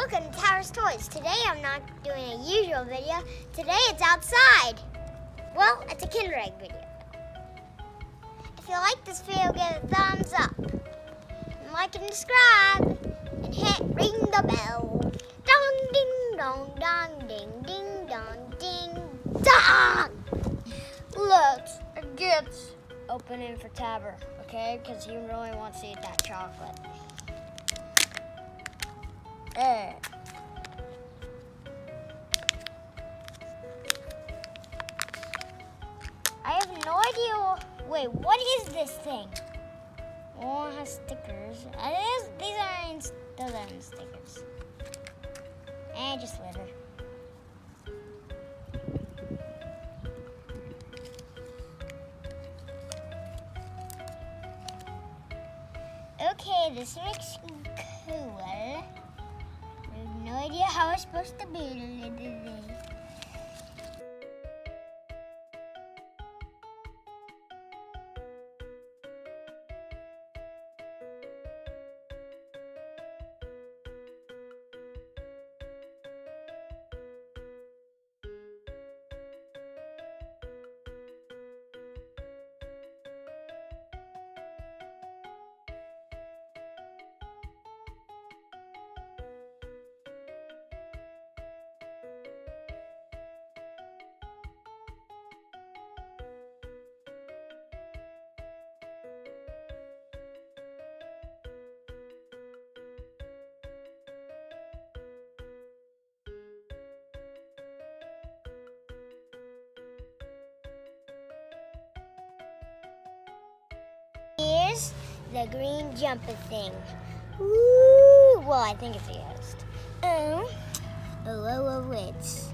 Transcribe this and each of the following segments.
Welcome to Tabors Toys. Today I'm not doing a usual video. Today it's outside. Well, it's a Kinder Egg video. If you like this video, give it a thumbs up. And like and subscribe. And hit ring the bell. Dong ding dong dong ding ding dong ding dong. Let's get opening for Tabor, okay? Because he really wants to eat that chocolate. There. I have no idea. Wait, what is this thing? Oh, it has stickers. Those aren't stickers. And just litter. Okay, this looks cool. I have no idea how it's supposed to be. Here's the green jumper thing. Ooh, well, I think it's a ghost. It's.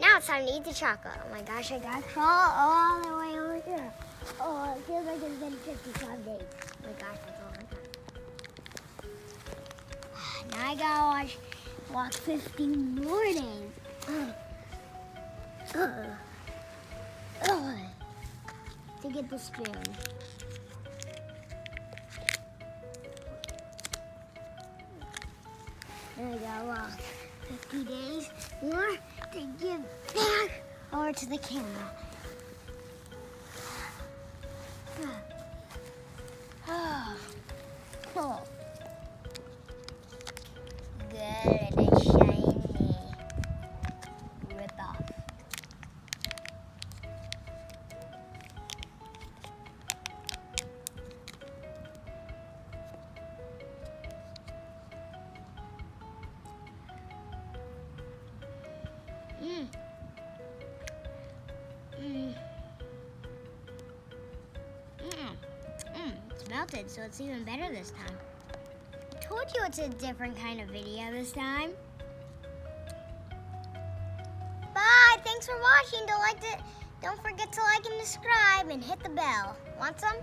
Now it's time to eat the chocolate. Oh my gosh, I got crawl all the way over here. Oh, it feels like it's been 55 days. Oh my gosh, that's all I got. Now I gotta walk 15 more days. To get the spoon. Then I gotta walk 50 days more to give back over to the camera. Cool. Good and shiny. Rip off. It's melted, so it's even better this time. I told you it's a different kind of video this time. Bye! Thanks for watching. Don't forget to like and subscribe and hit the bell. Want some?